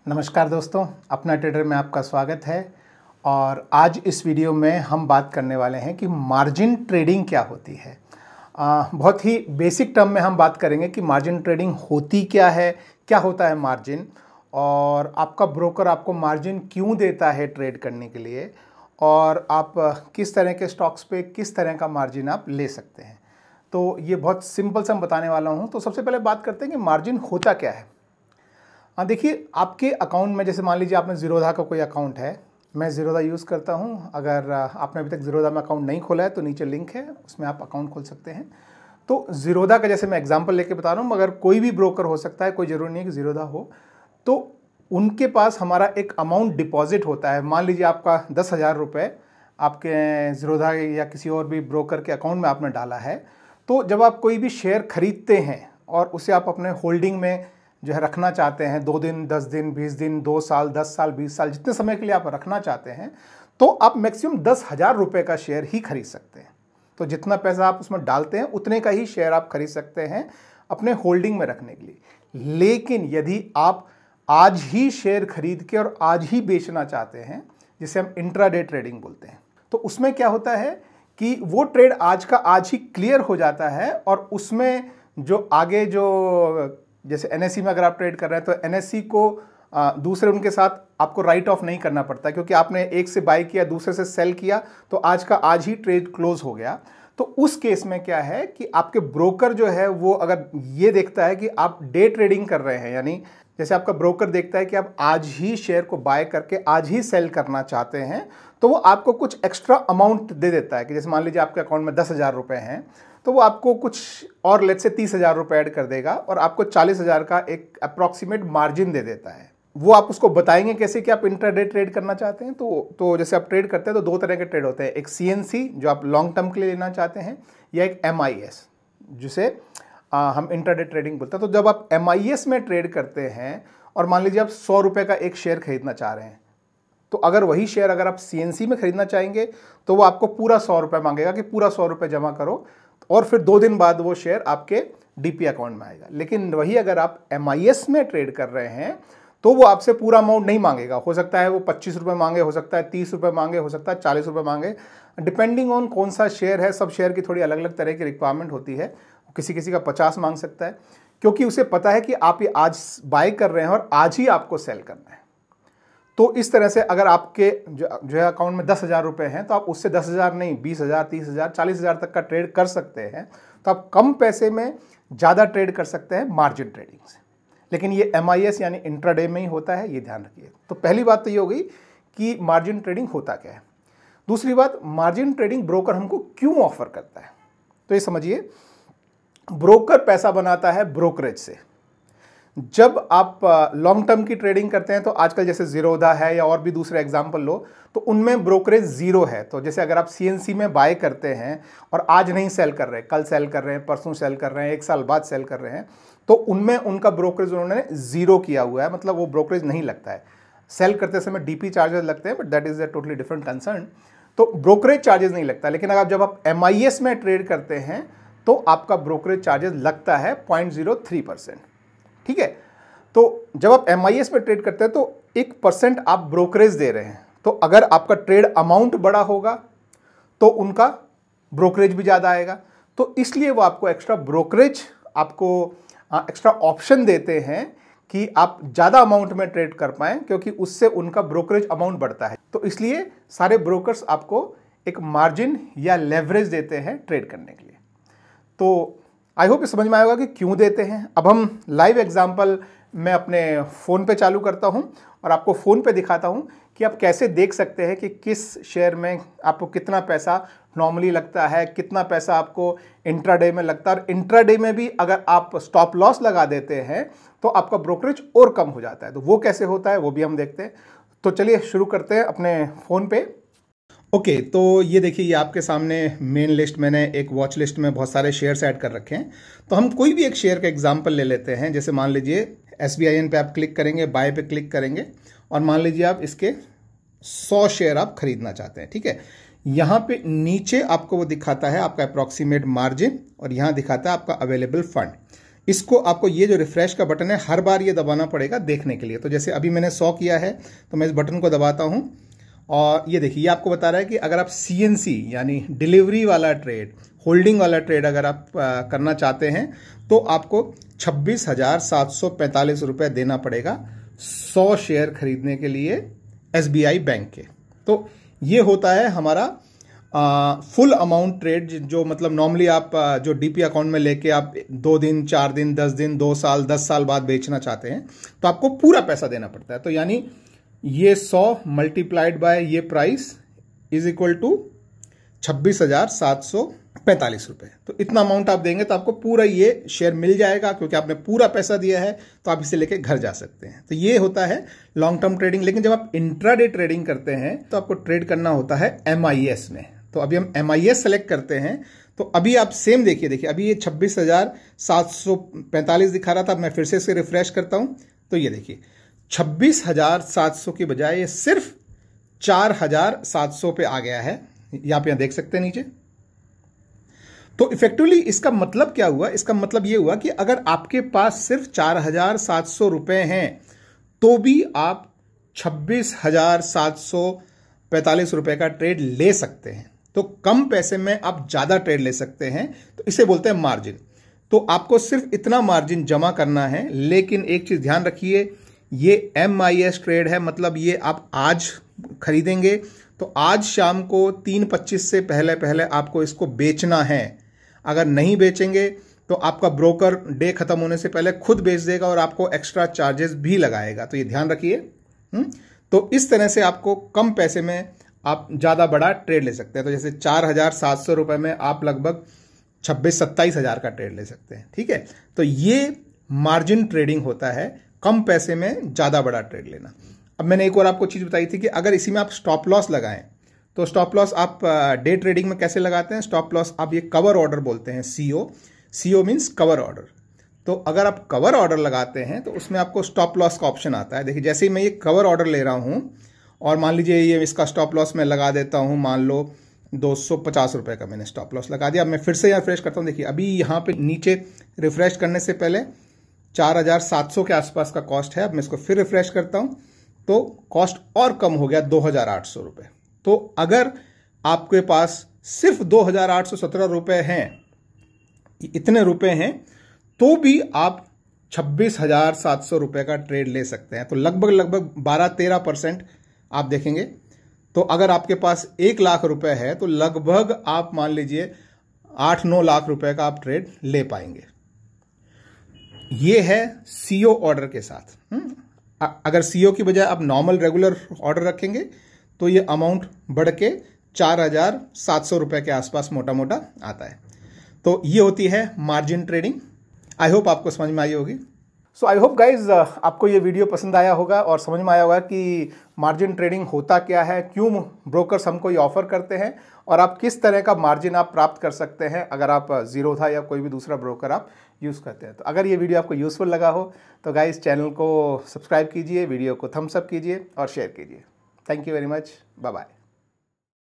नमस्कार दोस्तों, अपना ट्रेडर में आपका स्वागत है। और आज इस वीडियो में हम बात करने वाले हैं कि मार्जिन ट्रेडिंग क्या होती है। बहुत ही बेसिक टर्म में हम बात करेंगे कि मार्जिन ट्रेडिंग होती क्या है, क्या होता है मार्जिन, और आपका ब्रोकर आपको मार्जिन क्यों देता है ट्रेड करने के लिए, और आप किस तरह के स्टॉक्स पे किस तरह का मार्जिन आप ले सकते हैं। तो ये बहुत सिंपल सा मैं बताने वाला हूँ। तो सबसे पहले बात करते हैं कि मार्जिन होता क्या है। हाँ देखिए, आपके अकाउंट में जैसे मान लीजिए आपने ज़ीरोधा का कोई अकाउंट है, मैं ज़ीरोधा यूज़ करता हूँ। अगर आपने अभी तक ज़ीरोधा में अकाउंट नहीं खोला है तो नीचे लिंक है, उसमें आप अकाउंट खोल सकते हैं। तो ज़ीरोधा का जैसे मैं एग्जांपल लेके बता रहा हूँ, मगर कोई भी ब्रोकर हो सकता है, कोई ज़रूरी नहीं है कि ज़ीरोधा हो। तो उनके पास हमारा एक अमाउंट डिपॉजिट होता है। मान लीजिए आपका 10,000 रुपये आपके ज़ीरोधा या किसी और भी ब्रोकर के अकाउंट में आपने डाला है। तो जब आप कोई भी शेयर खरीदते हैं और उसे आप अपने होल्डिंग में जो है रखना चाहते हैं, 2 दिन, 10 दिन, 20 दिन, 2 साल, 10 साल, 20 साल, जितने समय के लिए आप रखना चाहते हैं, तो आप मैक्सिमम 10,000 रुपये का शेयर ही खरीद सकते हैं। तो जितना पैसा आप उसमें डालते हैं उतने का ही शेयर आप खरीद सकते हैं अपने होल्डिंग में रखने के लिए। लेकिन यदि आप आज ही शेयर खरीद के और आज ही बेचना चाहते हैं, जिसे हम इंट्राडे ट्रेडिंग बोलते हैं, तो उसमें क्या होता है कि वो ट्रेड आज का आज ही क्लियर हो जाता है। और उसमें जो आगे जो जैसे एनएससी में अगर आप ट्रेड कर रहे हैं तो एनएससी को दूसरे उनके साथ आपको राइट ऑफ नहीं करना पड़ता, क्योंकि आपने एक से बाई किया, दूसरे से सेल किया, तो आज का आज ही ट्रेड क्लोज हो गया। तो उस केस में क्या है कि आपके ब्रोकर जो है वो अगर ये देखता है कि आप डे ट्रेडिंग कर रहे हैं, यानी जैसे आपका ब्रोकर देखता है कि आप आज ही शेयर को बाय करके आज ही सेल करना चाहते हैं, तो वो आपको कुछ एक्स्ट्रा अमाउंट दे देता है। कि जैसे मान लीजिए आपके अकाउंट में 10,000 रुपये हैं, तो वो आपको कुछ और लेट से 30,000 रुपये ऐड कर देगा और आपको 40,000 का एक अप्रॉक्सीमेट मार्जिन दे देता है। वो आप उसको बताएंगे कैसे कि आप इंट्राडे ट्रेड करना चाहते हैं। तो जैसे आप ट्रेड करते हैं तो 2 तरह के ट्रेड होते हैं, एक सीएनसी जो आप लॉन्ग टर्म के लिए लेना चाहते हैं, या एक एमआईएस जिसे हम इंट्राडे ट्रेडिंग बोलते हैं। तो जब आप एमआईएस में ट्रेड करते हैं और मान लीजिए आप 100 रुपये का एक शेयर खरीदना चाह रहे हैं, तो अगर वही शेयर अगर आप सीएनसी में खरीदना चाहेंगे तो वो आपको पूरा 100 रुपये मांगेगा कि पूरा 100 रुपये जमा करो, और फिर 2 दिन बाद वो शेयर आपके डीपी अकाउंट में आएगा। लेकिन वही अगर आप एमआईएस में ट्रेड कर रहे हैं तो वो आपसे पूरा अमाउंट नहीं मांगेगा। हो सकता है वो 25 रुपये मांगे, हो सकता है 30 रुपये मांगे, हो सकता है 40 रुपये मांगे, डिपेंडिंग ऑन कौन सा शेयर है। सब शेयर की थोड़ी अलग अलग तरह की रिक्वायरमेंट होती है। किसी किसी का 50 मांग सकता है, क्योंकि उसे पता है कि आप ये आज बाय कर रहे हैं और आज ही आपको सेल करना है। तो इस तरह से अगर आपके जो है अकाउंट में 10,000 रुपये हैं, तो आप उससे 10,000 नहीं, 20,000, 30,000, 40,000 तक का ट्रेड कर सकते हैं। तो आप कम पैसे में ज़्यादा ट्रेड कर सकते हैं मार्जिन ट्रेडिंग से। लेकिन ये एमआईएस यानी इंट्राडे में ही होता है, ये ध्यान रखिए। तो पहली बात तो ये हो गई कि मार्जिन ट्रेडिंग होता क्या है। दूसरी बात, मार्जिन ट्रेडिंग ब्रोकर हमको क्यों ऑफर करता है। तो ये समझिए, ब्रोकर पैसा बनाता है ब्रोकरेज से। जब आप लॉन्ग टर्म की ट्रेडिंग करते हैं तो आजकल जैसे ज़ीरोधा है या और भी दूसरे एग्जांपल लो, तो उनमें ब्रोकरेज ज़ीरो है। तो जैसे अगर आप सीएनसी में बाय करते हैं और आज नहीं सेल कर रहे, कल सेल कर रहे हैं, परसों सेल कर रहे हैं, 1 साल बाद सेल कर रहे हैं, तो उनमें उनका ब्रोकरेज उन्होंने ज़ीरो किया हुआ है, मतलब वो ब्रोकरेज नहीं लगता है। सेल करते समय डीपी चार्जेस लगते हैं, but that is a totally different concern. तो ब्रोकरेज चार्जेस नहीं लगता। लेकिन अगर जब आप एमआईएस में ट्रेड करते हैं तो आपका ब्रोकरेज चार्जेस लगता है 0.03%। ठीक है। तो जब आप एमआईएस में ट्रेड करते हैं तो 1% आप ब्रोकरेज दे रहे हैं। तो अगर आपका ट्रेड अमाउंट बड़ा होगा तो उनका ब्रोकरेज भी ज़्यादा आएगा। तो इसलिए वो आपको एक्स्ट्रा ब्रोकरेज, आपको एक्स्ट्रा ऑप्शन देते हैं कि आप ज़्यादा अमाउंट में ट्रेड कर पाएँ, क्योंकि उससे उनका ब्रोकरेज अमाउंट बढ़ता है। तो इसलिए सारे ब्रोकर्स आपको एक मार्जिन या लेवरेज देते हैं ट्रेड करने के लिए। तो आई होप ये समझ में आएगा कि क्यों देते हैं। अब हम लाइव एग्जांपल मैं अपने फ़ोन पे चालू करता हूं और आपको फ़ोन पे दिखाता हूं कि आप कैसे देख सकते हैं कि किस शेयर में आपको कितना पैसा नॉर्मली लगता है, कितना पैसा आपको इंट्राडे में लगता है। और इंट्राडे में भी अगर आप स्टॉप लॉस लगा देते हैं तो आपका ब्रोकरेज और कम हो जाता है। तो वो कैसे होता है वो भी हम देखते हैं। तो चलिए शुरू करते हैं अपने फ़ोन पे। ओके, तो ये देखिए, ये आपके सामने मेन लिस्ट, मैंने एक वॉच लिस्ट में बहुत सारे शेयर्स ऐड कर रखे हैं। तो हम कोई भी एक शेयर का एग्जांपल ले लेते हैं। जैसे मान लीजिए SBIN पे आप क्लिक करेंगे, बाय पे क्लिक करेंगे, और मान लीजिए आप इसके 100 शेयर आप खरीदना चाहते हैं। ठीक है। यहाँ पे नीचे आपको वो दिखाता है आपका अप्रॉक्सीमेट मार्जिन, और यहाँ दिखाता है आपका अवेलेबल फंड। इसको आपको ये जो रिफ्रेश का बटन है हर बार ये दबाना पड़ेगा देखने के लिए। तो जैसे अभी मैंने 100 किया है तो मैं इस बटन को दबाता हूं और ये देखिए ये आपको बता रहा है कि अगर आप CNC यानी डिलीवरी वाला ट्रेड, होल्डिंग वाला ट्रेड अगर आप करना चाहते हैं तो आपको 26,745 रुपये देना पड़ेगा 100 शेयर खरीदने के लिए SBI बैंक के। तो ये होता है हमारा फुल अमाउंट ट्रेड, जो मतलब नॉर्मली आप जो DP अकाउंट में लेके आप 2 दिन 4 दिन 10 दिन 2 साल 10 साल बाद बेचना चाहते हैं तो आपको पूरा पैसा देना पड़ता है। तो यानी ये 100 मल्टीप्लाइड बाय ये प्राइस इज इक्वल टू 26,745 रुपये। तो इतना अमाउंट आप देंगे तो आपको पूरा ये शेयर मिल जाएगा, क्योंकि आपने पूरा पैसा दिया है तो आप इसे लेके घर जा सकते हैं। तो ये होता है लॉन्ग टर्म ट्रेडिंग। लेकिन जब आप इंट्राडे ट्रेडिंग करते हैं तो आपको ट्रेड करना होता है MIS में। तो अभी हम MIS सेलेक्ट करते हैं। तो अभी आप सेम देखिए अभी ये 26,745 दिखा रहा था। मैं फिर से इसे रिफ्रेश करता हूं तो ये देखिए 26,700 की बजाय ये सिर्फ 4,700 पे आ गया है। यहां पे देख सकते हैं नीचे। तो इफेक्टिवली इसका मतलब क्या हुआ? इसका मतलब ये हुआ कि अगर आपके पास सिर्फ 4,700 रुपए हैं तो भी आप 26,745 रुपए का ट्रेड ले सकते हैं। तो कम पैसे में आप ज्यादा ट्रेड ले सकते हैं। तो इसे बोलते हैं मार्जिन। तो आपको सिर्फ इतना मार्जिन जमा करना है। लेकिन एक चीज ध्यान रखिए, ये MIS ट्रेड है, मतलब ये आप आज खरीदेंगे तो आज शाम को 3:25 से पहले पहले आपको इसको बेचना है। अगर नहीं बेचेंगे तो आपका ब्रोकर डे खत्म होने से पहले खुद बेच देगा और आपको एक्स्ट्रा चार्जेस भी लगाएगा। तो ये ध्यान रखिए। तो इस तरह से आपको कम पैसे में आप ज्यादा बड़ा ट्रेड ले सकते हैं। तो जैसे 4,700 रुपए में आप लगभग 26-27 हजार का ट्रेड ले सकते हैं। ठीक है, तो ये मार्जिन ट्रेडिंग होता है, कम पैसे में ज्यादा बड़ा ट्रेड लेना। अब मैंने एक और आपको चीज बताई थी कि अगर इसी में आप स्टॉप लॉस लगाएं तो स्टॉप लॉस आप डे ट्रेडिंग में कैसे लगाते हैं? स्टॉप लॉस आप ये कवर ऑर्डर बोलते हैं, CO मीन्स कवर ऑर्डर। तो अगर आप कवर ऑर्डर लगाते हैं तो उसमें आपको स्टॉप लॉस का ऑप्शन आता है। देखिए जैसे ही मैं ये कवर ऑर्डर ले रहा हूं और मान लीजिए ये इसका स्टॉप लॉस मैं लगा देता हूं, मान लो 250 रुपए का मैंने स्टॉप लॉस लगा दिया। अब मैं फिर से यहाँ रिफ्रेश करता हूं। देखिए अभी यहाँ पे नीचे रिफ्रेश करने से पहले 4,700 के आसपास का कॉस्ट है। अब मैं इसको फिर रिफ्रेश करता हूं तो कॉस्ट और कम हो गया 2,800 रुपए। तो अगर आपके पास सिर्फ 2,817 रुपए हैं, इतने रुपए हैं, तो भी आप 26,700 रुपए का ट्रेड ले सकते हैं। तो लगभग 12-13% आप देखेंगे। तो अगर आपके पास 1 लाख रुपए है तो लगभग आप मान लीजिए 8-9 लाख रुपए का आप ट्रेड ले पाएंगे। ये है CO ऑर्डर के साथ। अगर CO की बजाय आप नॉर्मल रेगुलर ऑर्डर रखेंगे तो ये अमाउंट बढ़ के 4,700 रुपए के आसपास मोटा मोटा आता है। तो ये होती है मार्जिन ट्रेडिंग। आई होप आपको समझ में आई होगी। सो आई होप गाइज आपको ये वीडियो पसंद आया होगा और समझ में आया होगा कि मार्जिन ट्रेडिंग होता क्या है, क्यों ब्रोकर्स हमको ये ऑफर करते हैं और आप किस तरह का मार्जिन आप प्राप्त कर सकते हैं अगर आप जीरोधा या कोई भी दूसरा ब्रोकर आप यूज़ करते हैं। तो अगर ये वीडियो आपको यूज़फुल लगा हो तो गाइज चैनल को सब्सक्राइब कीजिए, वीडियो को थम्स अप कीजिए और शेयर कीजिए। Thank you very much. Bye bye.